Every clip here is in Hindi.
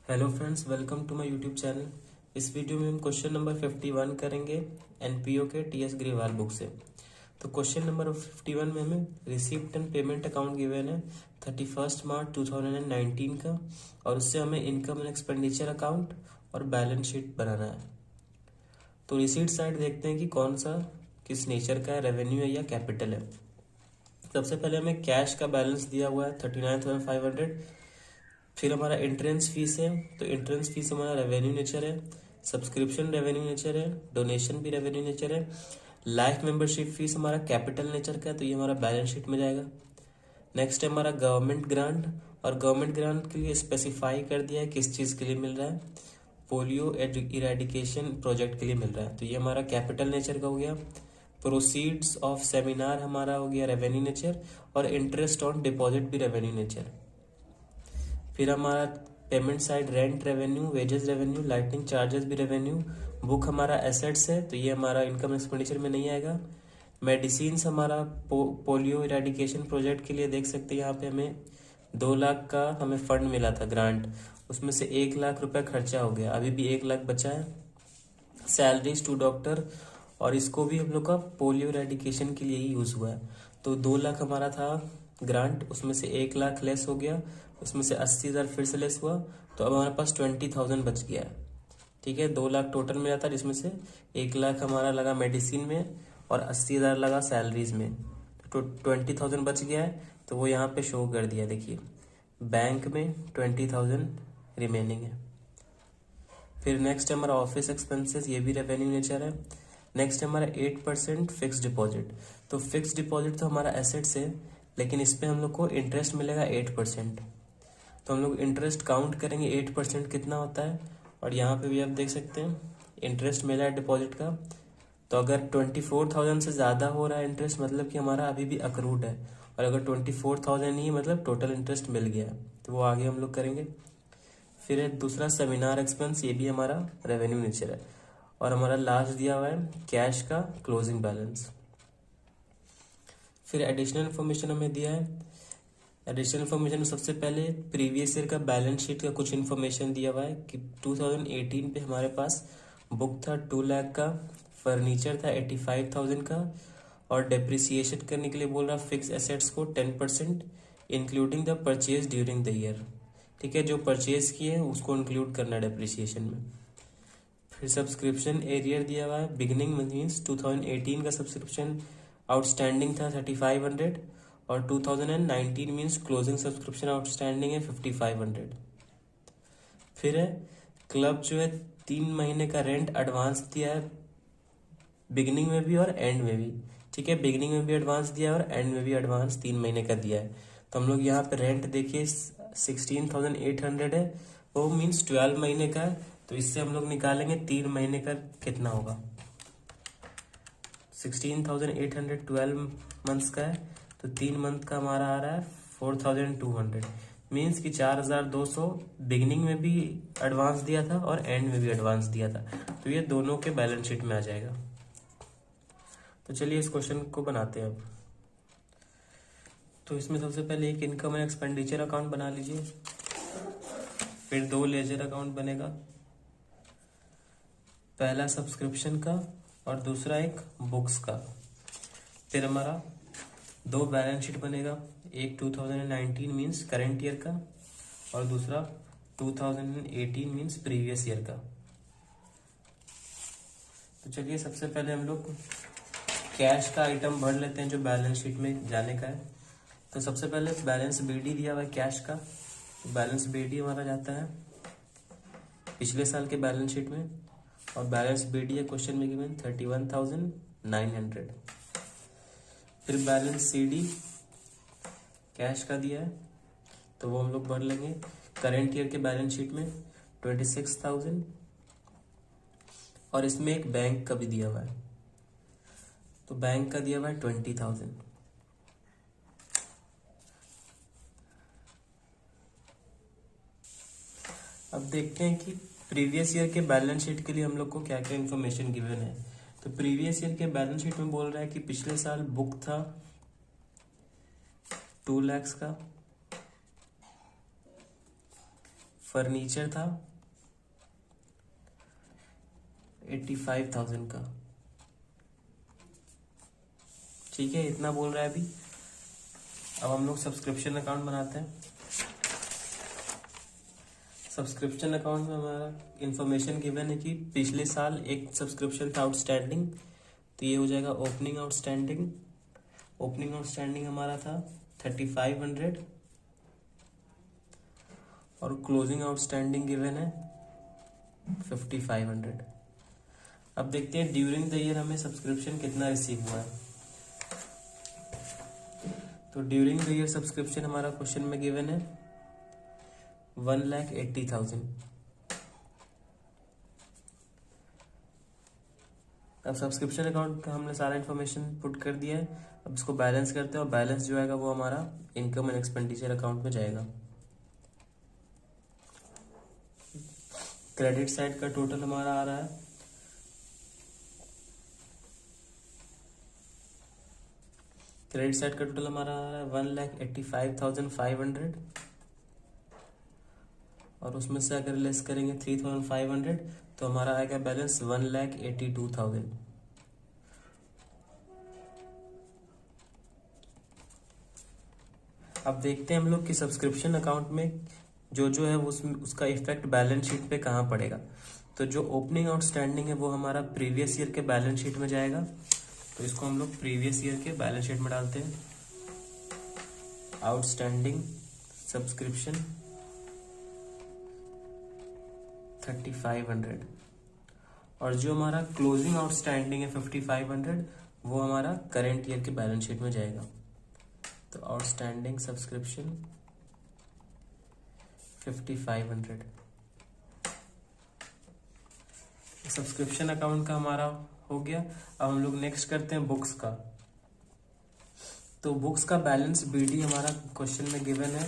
Hello friends, welcome to my YouTube channel. इस वीडियो में हम क्वेश्चन नंबर 51 करेंगे एनपीओ के टीएस ग्रेवाल बुक से। तो क्वेश्चन नंबर 51 में हमें receipt and payment account given है 31 मार्च 2019 का, और उससे हमें इनकम एंड एक्सपेंडिचर अकाउंट और बैलेंस शीट बनाना है। तो रिसीट साइड देखते हैं कि कौन सा किस नेचर का है, रेवेन्यू है या कैपिटल है। सबसे पहले हमें कैश का बैलेंस दिया हुआ है 39,500। फिर हमारा एंट्रेंस फीस है, तो एंट्रेंस फीस हमारा रेवेन्यू नेचर है, सब्सक्रिप्शन रेवेन्यू नेचर है, डोनेशन भी रेवेन्यू नेचर है। लाइफ मेंबरशिप फीस हमारा कैपिटल नेचर का है, तो ये हमारा बैलेंस शीट में जाएगा। नेक्स्ट है हमारा गवर्नमेंट ग्रांट, और गवर्नमेंट ग्रांट के लिए स्पेसिफाई कर दिया है किस चीज़ के लिए मिल रहा है, पोलियो इरेडिकेशन प्रोजेक्ट के लिए मिल रहा है, तो ये हमारा कैपिटल नेचर का हो गया। प्रोसीड्स ऑफ सेमिनार हमारा हो गया रेवेन्यू नेचर, और इंटरेस्ट ऑन डिपॉजिट भी रेवेन्यू नेचर। फिर हमारा payment side rent revenue, wages revenue, lighting charges भी रेवेन्यू। बुक हमारा एसेट्स है, तो ये हमारा इनकम एक्सपेंडिचर में नहीं आएगा। मेडिसिन हमारा पोलियो इरेडिकेशन प्रोजेक्ट के लिए देख सकते हैं, यहाँ पे हमें 2 लाख का हमें फंड मिला था ग्रांट, उसमें से 1 लाख रुपया खर्चा हो गया, अभी भी 1 लाख बचा है। सैलरीज टू डॉक्टर, और इसको भी हम लोग का पोलियो इरेडिकेशन के लिए ही यूज हुआ है। तो 2 लाख हमारा था ग्रांट, उसमें से 1 लाख लेस हो गया, उसमें से 80,000 फिर से लेस हुआ, तो अब हमारे पास 20,000 बच गया है। ठीक है, 2 लाख टोटल मिला था, जिसमें से 1 लाख हमारा लगा मेडिसिन में और 80,000 लगा सैलरीज में, तो 20,000 बच गया है। तो वो यहाँ पे शो कर दिया, देखिए बैंक में 20,000 रिमेनिंग है। फिर नेक्स्ट है हमारा ऑफिस एक्सपेंसेस, ये भी रेवेन्यू नेचर है। नेक्स्ट है हमारा 8% फिक्स डिपॉजिट। तो फिक्स डिपॉजिट तो हमारा एसेट्स है, लेकिन इस पे हम लोग को इंटरेस्ट मिलेगा 8%। तो हम लोग इंटरेस्ट काउंट करेंगे 8% कितना होता है, और यहाँ पे भी आप देख सकते हैं इंटरेस्ट मिला है डिपॉजिट का। तो अगर 24,000 से ज़्यादा हो रहा है इंटरेस्ट, मतलब कि हमारा अभी भी अक्रूड है, और अगर 24,000 नहीं है मतलब टोटल इंटरेस्ट मिल गया है, तो वो आगे हम लोग करेंगे। फिर है दूसरा सेमिनार एक्सपेंस, ये भी हमारा रेवेन्यू नेचर है। और हमारा लास्ट दिया हुआ है कैश का क्लोजिंग बैलेंस। फिर एडिशनल इन्फॉर्मेशन हमें दिया है। एडिशनल इन्फॉर्मेशन में सबसे पहले प्रीवियस ईयर का बैलेंस शीट का कुछ इन्फॉर्मेशन दिया हुआ है कि 2018 पे हमारे पास बुक था 2 लाख का, फर्नीचर था 85,000 का, और डेप्रिसिएशन करने के लिए बोल रहा फिक्स एसेट्स को 10% including the purchase during the year. ठीक है, जो परचेज किए हैं उसको इंक्लूड करना डेप्रिसिएशन में। फिर सब्सक्रिप्शन एरियर दिया हुआ है, बिगनिंग मीन्स 2018 का सब्सक्रिप्शन आउटस्टैंडिंग था 3500, और 2019 मीन्स क्लोजिंग सब्सक्रिप्शन आउटस्टैंडिंग है 5500। फिर है क्लब जो है 3 महीने का रेंट एडवांस दिया है, बिगिनिंग में भी और एंड में भी। ठीक है, बिगिनिंग में भी एडवांस दिया है और एंड में भी एडवांस 3 महीने का दिया है। तो हम लोग यहाँ पे रेंट देखिए 16,800 है, वो मीन्स 12 महीने का है, तो इससे हम लोग निकालेंगे 3 महीने का कितना होगा। 16,800 12 मंथ्स का है, तो 3 मंथ का हमारा आ रहा है 4,200, मीन्स कि 4,200 बिगिनिंग में भी एडवांस दिया था और एंड में भी एडवांस दिया था, तो ये दोनों के बैलेंस शीट में आ जाएगा। तो चलिए इस क्वेश्चन को बनाते हैं अब। तो इसमें सबसे पहले एक इनकम एंड एक्सपेंडिचर अकाउंट बना लीजिए, फिर 2 लेजर अकाउंट बनेगा, पहला सब्सक्रिप्शन का और दूसरा एक बुक्स का। फिर हमारा 2 बैलेंस शीट बनेगा, एक 2019 मीन्स करेंट ईयर का, और दूसरा 2018 मीन्स प्रीवियस ईयर का। तो चलिए सबसे पहले हम लोग कैश का आइटम भर लेते हैं जो बैलेंस शीट में जाने का है। तो सबसे पहले बैलेंस बीडी दिया हुआ है कैश का, तो बैलेंस बीडी हमारा जाता है पिछले साल के बैलेंस शीट में, और बैलेंस बीडी है क्वेश्चन में गिवन 31,900। फिर बैलेंस सीडी कैश का दिया है, तो वो हम लोग भर लेंगे करेंट ईयर के बैलेंस शीट में 26,000, और इसमें एक बैंक का भी दिया हुआ है, तो बैंक का दिया हुआ है 20,000। अब देखते हैं कि प्रीवियस ईयर के बैलेंस शीट के लिए हम लोग को क्या क्या इन्फॉर्मेशन गिवन है। तो प्रीवियस ईयर के बैलेंस शीट में बोल रहा है कि पिछले साल बुक था 2 लाख का, फर्नीचर था 85,000 का। ठीक है, इतना बोल रहा है अभी। अब हम लोग सब्सक्रिप्शन अकाउंट बनाते हैं। सब्सक्रिप्शन अकाउंट में हमारा इंफॉर्मेशन गिवन है कि पिछले साल एक सब्सक्रिप्शन था आउटस्टैंडिंग, तो ये हो जाएगा ओपनिंग आउटस्टैंडिंग। ओपनिंग आउटस्टैंडिंग हमारा था 3500 और क्लोजिंग आउटस्टैंडिंग गिवन है 5500। अब देखते हैं ड्यूरिंग द ईयर हमें सब्सक्रिप्शन कितना रिसीव हुआ है। तो ड्यूरिंग द ईयर सब्सक्रिप्शन हमारा क्वेश्चन में गिवन है 1,80,000। अब सब्सक्रिप्शन अकाउंट का हमने सारा इन्फॉर्मेशन पुट कर दिया है। अब इसको बैलेंस करते हैं और बैलेंस जो आएगा वो हमारा इनकम एंड एक्सपेंडिचर अकाउंट में जाएगा। क्रेडिट साइड का टोटल हमारा आ रहा है क्रेडिट साइड का टोटल हमारा आ रहा है 1,85,500 और उसमें से अगर लेस करेंगे 3,500 तो हमारा आएगा बैलेंस 1,82,000। अब देखते हैं हम लोग कि सब्सक्रिप्शन अकाउंट में जो है वो उसका इफेक्ट बैलेंस शीट पे कहाँ पड़ेगा। तो जो ओपनिंग आउटस्टैंडिंग है वो हमारा प्रीवियस ईयर के बैलेंस शीट में जाएगा, तो इसको हम लोग प्रीवियस ईयर के बैलेंस शीट में डालते हैं। आउटस्टैंडिंग सब्सक्रिप्शन 3,500 और जो हमारा क्लोजिंग आउटस्टैंडिंग है 5,500 वो हमारा करेंट ईयर के बैलेंस शीट में जाएगा। तो आउटस्टैंडिंग सब्सक्रिप्शन 5,500 सब्सक्रिप्शन अकाउंट का हमारा हो गया। अब हम लोग नेक्स्ट करते हैं बुक्स का। तो बुक्स का बैलेंस बीडी हमारा क्वेश्चन में गिवन है,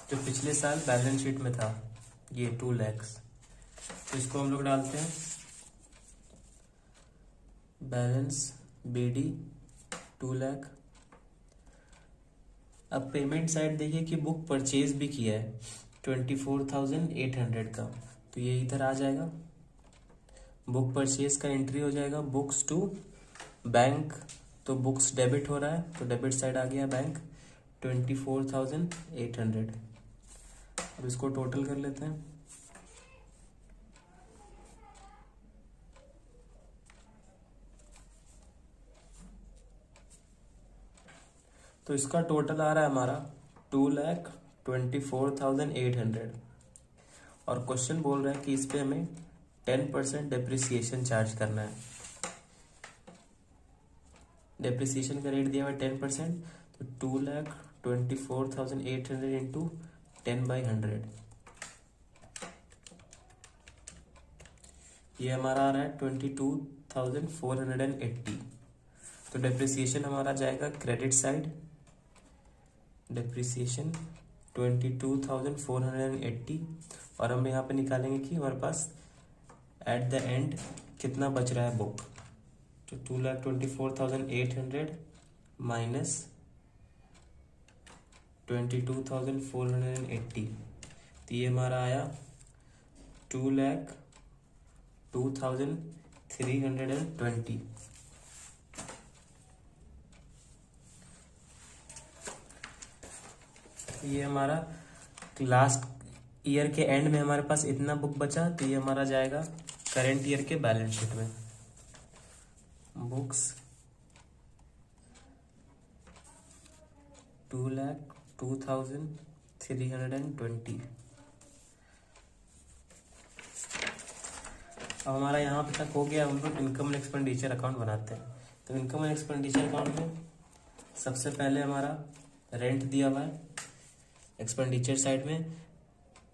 जो पिछले साल बैलेंस शीट में था, ये 2 लाख। तो इसको हम लोग डालते हैं बैलेंस बीडी 2 लाख। अब पेमेंट साइड देखिए कि बुक परचेज भी किया है 24,800 का, तो ये इधर आ जाएगा। बुक परचेज का एंट्री हो जाएगा बुक्स टू बैंक, तो बुक्स डेबिट हो रहा है तो डेबिट साइड आ गया बैंक 24,800। अब इसको टोटल कर लेते हैं। तो इसका टोटल आ रहा है हमारा 2,24,800 और क्वेश्चन बोल रहा है कि इस पे हमें 10% डिप्रिसिएशन चार्ज करना है। डिप्रिसिएशन का रेट दिया हुआ है 10%, तो 2,24,800 इंटू 10/100 ये हमारा आ रहा है 22,480। तो डिप्रिसिएशन हमारा जाएगा क्रेडिट साइड, डिप्रिसिएशन 22,480 और हम यहाँ पे निकालेंगे कि हमारे पास एट द एंड कितना बच रहा है बुक। तो 2,24,800 माइनस 22,480, तो ये हमारा आया 2,02,320। ये हमारा लास्ट ईयर के एंड में हमारे पास इतना बुक बचा, तो ये हमारा जाएगा करेंट ईयर के बैलेंस शीट में। बुक्स 2,02,320। अब हमारा यहाँ पे तक हो गया। हम लोग इनकम एंड एक्सपेंडिचर अकाउंट बनाते हैं। तो इनकम एंड एक्सपेंडिचर अकाउंट में सबसे पहले हमारा रेंट दिया हुआ है एक्सपेंडिचर साइड में,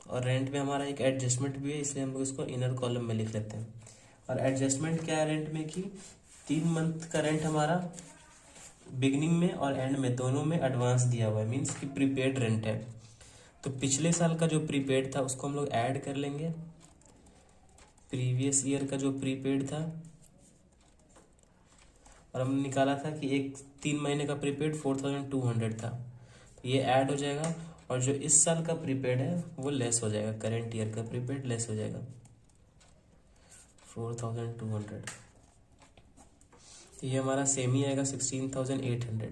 और रेंट में हमारा एक एडजस्टमेंट भी है, इसलिए हम लोग इसको इनर कॉलम में लिख लेते हैं। और एडजस्टमेंट क्या है रेंट में कि 3 मंथ का रेंट हमारा बिगिनिंग में और एंड में दोनों में एडवांस दिया हुआ है, मीन्स कि प्रीपेड रेंट है। तो पिछले साल का जो प्रीपेड था उसको हम लोग ऐड कर लेंगे प्रीवियस ईयर का जो प्रीपेड था, और हमने निकाला था कि 3 महीने का प्रीपेड 4,200 था, तो ये ऐड हो जाएगा और जो इस साल का प्रीपेड है वो लेस हो जाएगा, करेंट ईयर का प्रीपेड लेस हो जाएगा 4200। तो ये हमारा सेम ही आएगा 16800।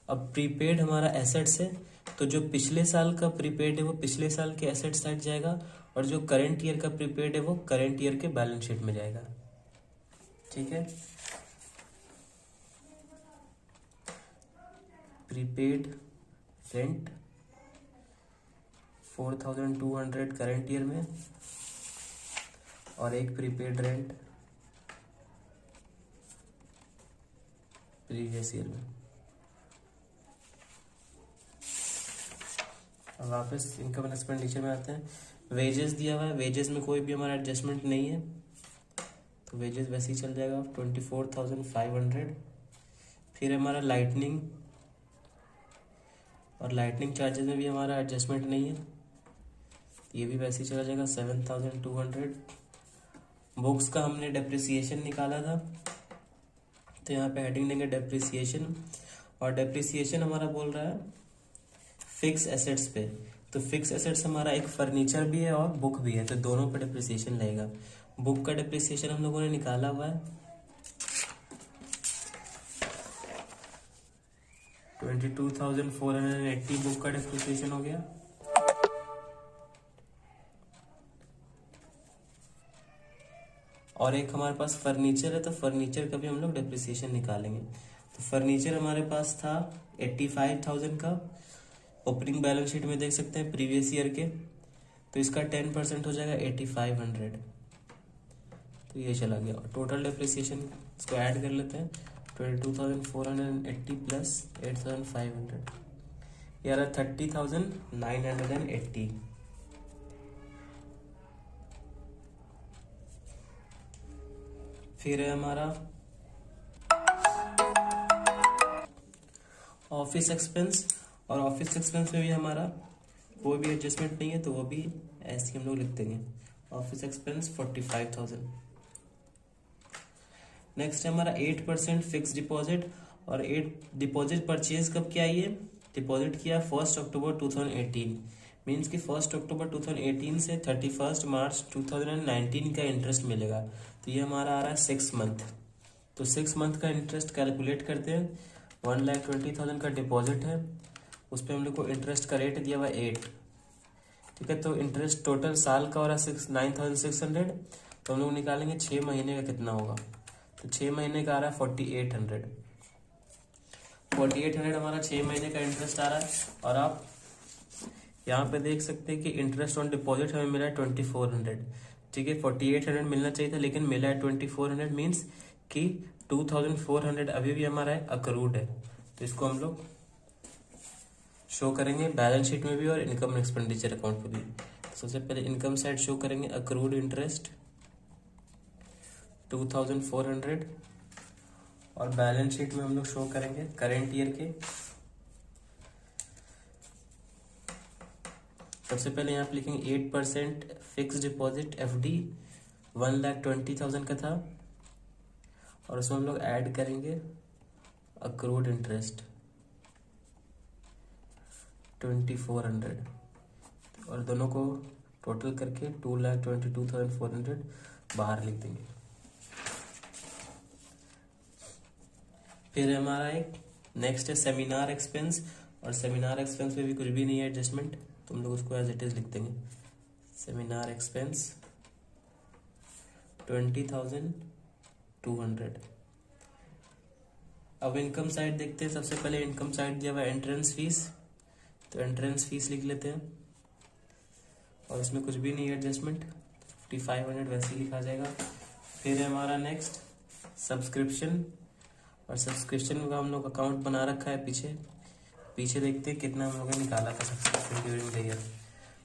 अब प्रीपेड हमारा एसेट्स है, तो जो पिछले साल का प्रीपेड है वो पिछले साल के एसेट साइड जाएगा, और जो करंट ईयर का प्रीपेड है वो करंट ईयर के बैलेंस शीट में जाएगा। ठीक है, प्रीपेड रेंट 4200 करंट ईयर में, और एक प्रीपेड रेंट प्रीवियस ईयर में। अब वापस इनकम एंड एक्सपेंडिचर में आते हैं। वेजेस दिया हुआ है, वेजेस में कोई भी हमारा एडजस्टमेंट नहीं है, तो वेजेस वैसे ही चल जाएगा 24,500। फिर हमारा लाइटनिंग, और लाइटनिंग चार्जेस में भी हमारा एडजस्टमेंट नहीं है, ये भी वैसे ही चला जाएगा 7,200। बुक्स का हमने डेप्रिसिएशन निकाला था, तो यहाँ पे हेडिंग देंगे डेप्रिसिएशन, और डेप्रिसिएशन हमारा बोल रहा है फिक्स एसेट्स पे। तो फिक्स एसेट्स हमारा एक फर्नीचर भी है और बुक भी है, तो दोनों पे डेप्रिसिएशन लगेगा। बुक का डेप्रिसिएशन हम लोगों ने निकाला हुआ है 22,480 बुक का डेप्रिसिएशन हो गया। और एक हमारे पास फर्नीचर है, तो फर्नीचर का भी हम लोग डेप्रिसिएशन निकालेंगे। तो फर्नीचर हमारे पास था 85,000 का, ओपनिंग बैलेंस शीट में देख सकते हैं प्रीवियस ईयर के, तो इसका 10% हो जाएगा 8500। तो ये चला गया, और टोटल डेप्रिसिएशन इसको ऐड कर लेते हैं 22,480 प्लस 8,500, ये आ रहा 30,980। फिर है हमारा ऑफिस एक्सपेंस, और ऑफिस एक्सपेंस में भी हमारा कोई भी एडजस्टमेंट नहीं है, तो वो भी ऐसे हम लोग लिख देंगे ऑफिस एक्सपेंस 45,000। नेक्स्ट है हमारा 8% फिक्स डिपॉजिट, और 8 डिपॉजिट परचेज कब किया, ये डिपॉजिट किया 1 अक्टूबर 2018, मीन्स कि 1 अक्टूबर 2018 से 31 मार्च 2019 का इंटरेस्ट मिलेगा। तो ये हमारा आ रहा है 6 मंथ, तो 6 मंथ का इंटरेस्ट कैलकुलेट करते हैं। 1,20,000 का डिपॉजिट है, उस पर हम लोग को इंटरेस्ट का रेट दिया हुआ 8। ठीक है, तो इंटरेस्ट टोटल साल का हो रहा है 9,600, तो हम लोग निकालेंगे 6 महीने का कितना होगा, तो 6 महीने का आ रहा है 4,800। 4,800 हमारा 6 महीने का इंटरेस्ट आ रहा है। और आप यहाँ पे देख सकते हैं कि इंटरेस्ट ऑन डिपॉजिट हमें मिला है 2,400। ठीक है, 4,800 मिलना चाहिए था, लेकिन मिला है 2,400, मीन्स कि 2,400 अभी भी हमारा अक्रूड है। तो इसको हम लोग शो करेंगे बैलेंस शीट में भी और इनकम एक्सपेंडिचर अकाउंट पे भी। सबसे पहले इनकम साइड शो करेंगे अक्रूड इंटरेस्ट 2,400, और बैलेंस शीट में हम लोग शो करेंगे करेंट ईयर के। सबसे पहले यहाँ पे लिखेंगे 8% फिक्स डिपॉजिट FD 1,20,000 का था, और उसमें हम लोग ऐड करेंगे अक्रूड इंटरेस्ट 2,400, और दोनों को टोटल करके 2,22,400 बाहर लिख देंगे। फिर हमारा एक नेक्स्ट है सेमिनार एक्सपेंस, और सेमिनार एक्सपेंस में भी कुछ भी नहीं है एडजस्टमेंट, तो हम लोग उसको एज इट इज लिख देंगे सेमिनार एक्सपेंस 20,200। अब इनकम साइड देखते हैं। सबसे पहले इनकम साइड दिया हुआ एंट्रेंस फीस, तो एंट्रेंस फीस लिख लेते हैं, और इसमें कुछ भी नहीं है एडजस्टमेंट, 5,500 वैसे ही लिखा जाएगा। फिर है हमारा नेक्स्ट सब्सक्रिप्शन, और सब्सक्रिप्शन का हम लोग अकाउंट बना रखा है पीछे देखते हैं कितना हम लोगों ने निकाला था subscription during the year.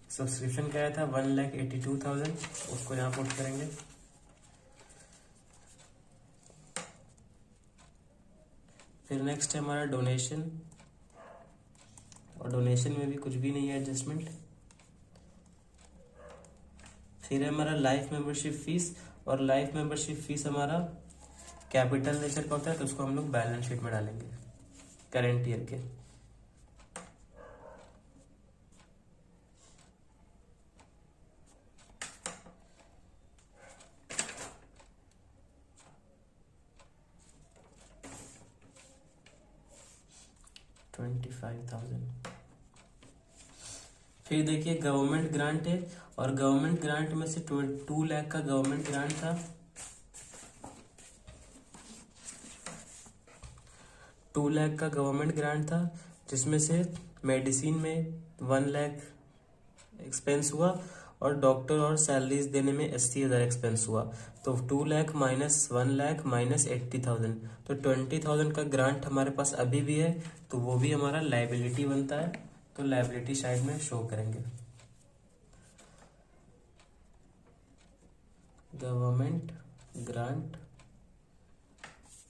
Subscription क्या था 1,82,000, उसको यहाँ पुट करेंगे। फिर नेक्स्ट है हमारा डोनेशन, और डोनेशन में भी कुछ भी नहीं है एडजस्टमेंट। फिर है हमारा लाइफ मेंबरशिप फीस, और लाइफ मेंबरशिप फीस हमारा कैपिटल नेचर का होता है, तो उसको हम लोग बैलेंस शीट में डालेंगे करेंट ईयर के। 25,000। फिर देखिए गवर्नमेंट ग्रांट है, और गवर्नमेंट ग्रांट में से 2 लाख का गवर्नमेंट ग्रांट था, 2 लाख का गवर्नमेंट ग्रांट था, जिसमें से मेडिसिन में 1 लाख एक्सपेंस हुआ, और डॉक्टर और सैलरीज देने में 80,000 एक्सपेंस हुआ। तो 2 लाख माइनस 1 लाख माइनस 80,000, तो 20,000 का ग्रांट हमारे पास अभी भी है, तो वो भी हमारा लाइबिलिटी बनता है, तो लाइबिलिटी साइड में शो करेंगे। Government grant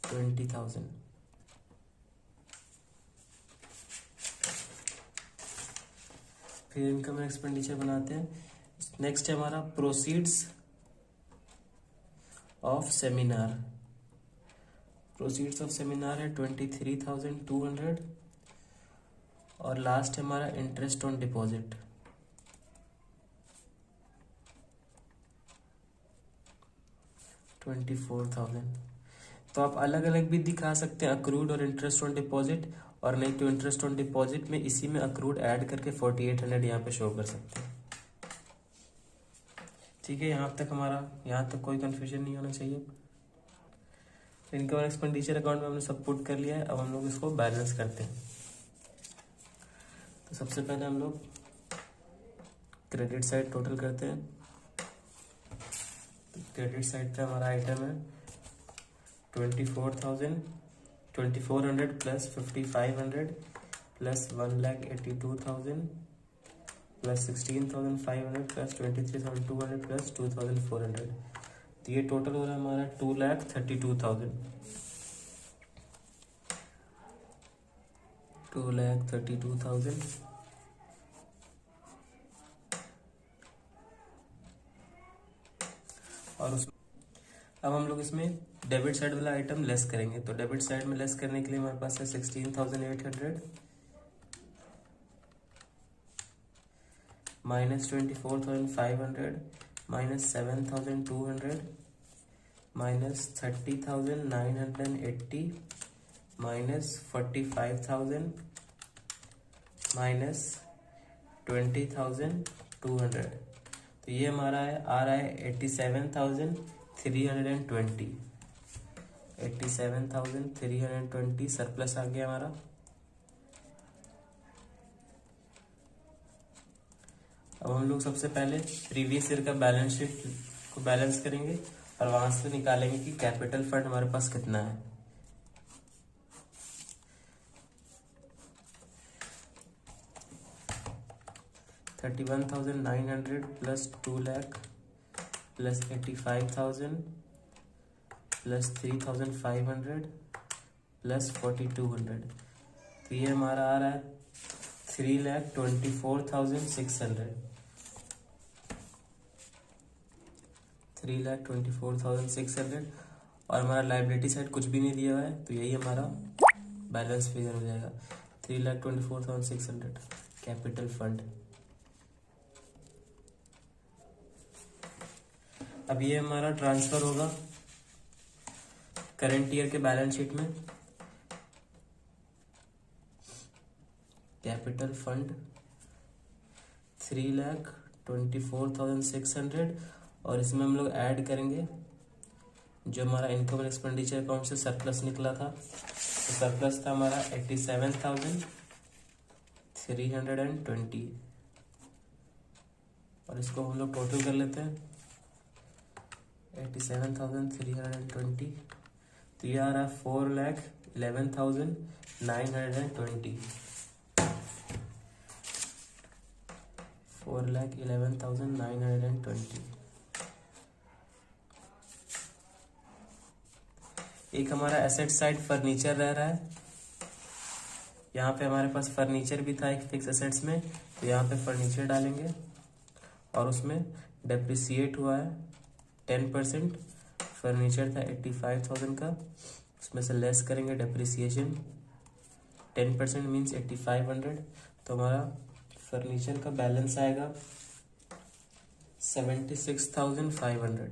20,000। फिर इनकम एंड एक्सपेंडिचर बनाते हैं। नेक्स्ट है हमारा proceeds of seminar. Proceeds of seminar है 23,200, और लास्ट है हमारा इंटरेस्ट ऑन डिपॉजिट। $24,000। तो आप अलग अलग भी दिखा सकते हैं, अक्रूड और इंटरेस्ट ऑन डिपॉजिट, और नहीं तो इंटरेस्ट ऑन डिपॉजिट में इसी में अक्रूड ऐड करके 4,800 यहाँ पे शो कर सकते हैं। ठीक है, यहाँ तक कोई कंफ्यूजन नहीं होना चाहिए। इनकम और एक्सपेंडिचर अकाउंट में हमने सब पुट कर लिया है। अब हम लोग इसको बैलेंस करते हैं। तो सबसे पहले हम लोग क्रेडिट साइड टोटल करते हैं। क्रेडिट साइड पे हमारा आइटम है 2400 plus 5,500 plus 1,82,000 plus 16,500 plus 23,200 plus 2,400। तो ये टोटल हो रहा है हमारा 2,32,000। 2,32,000। और उस अब हम लोग इसमें डेबिट साइड वाला आइटम लेस करेंगे। तो डेबिट साइड में लेस करने के लिए हमारे पास है 16,800 minus 24,500 minus 7,200 minus 30,980 minus 45,000 minus 20,200। तो ये हमारा आ रहा है 87,320। 87,320 सरप्लस आ गया हमारा। अब हम लोग सबसे पहले प्रीवियस ईयर का बैलेंस शीट को बैलेंस करेंगे, और वहां से निकालेंगे कि कैपिटल फंड हमारे पास कितना है। $31,900 plus 2 lakh plus 85,000 plus 3,500 plus 4,200। तो ये हमारा आ रहा है 3,24,600। 3,24,600, और हमारा लाइबिलिटी साइड कुछ भी नहीं दिया हुआ है, तो यही हमारा बैलेंस फिगर हो जाएगा 3,24,600 कैपिटल फंड। अब ये हमारा ट्रांसफर होगा करंट ईयर के बैलेंस शीट में। कैपिटल फंड 3,24,600, और इसमें हम लोग ऐड करेंगे जो हमारा इनकम एंड एक्सपेंडिचर अकाउंट से सरप्लस निकला था। तो सरप्लस था हमारा 87,320, और इसको हम लोग टोटल कर लेते हैं 87,320। तो ये आ रहा है 4,11,920। 4,11,920। एक हमारा एसेट साइड फर्नीचर रह रहा है। यहाँ पे हमारे पास फर्नीचर भी था एक फिक्स एसेट्स में, तो यहाँ पे फर्नीचर डालेंगे, और उसमें डेप्रिसिएट हुआ है 10%। फर्नीचर था 85,000 का, उसमें से लेस करेंगे डेप्रिसिएशन 10% मीन्स 8,500। तो हमारा फर्नीचर का बैलेंस आएगा 76,500।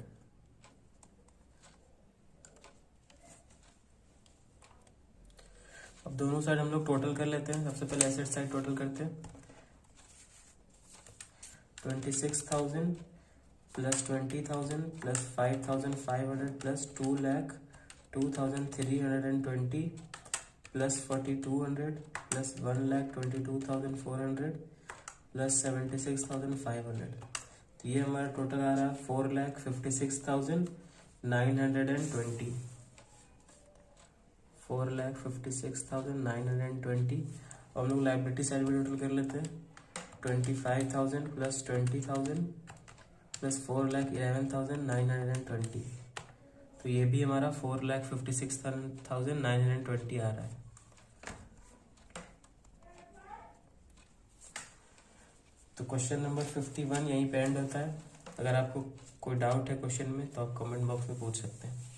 अब अब दोनों साइड हम लोग टोटल कर लेते हैं। सबसे पहले एसेट साइड टोटल करते हैं। 26,000 plus 20,000 plus 5,500 plus 2,02,320 plus 4,200 plus 1,22,400 plus 76,500। तो ये हमारा टोटल आ रहा है 4,56,920। 4,56,920। अब हम लोग लाइबिलिटी साइड भी टोटल कर लेते हैं। 25,000 प्लस 20,000 प्लस 4,11,920। तो ये भी हमारा 4,56,920 आ रहा है। तो क्वेश्चन नंबर 51 यहीं पे एंड होता है। अगर आपको कोई डाउट है क्वेश्चन में तो आप कमेंट बॉक्स में पूछ सकते हैं।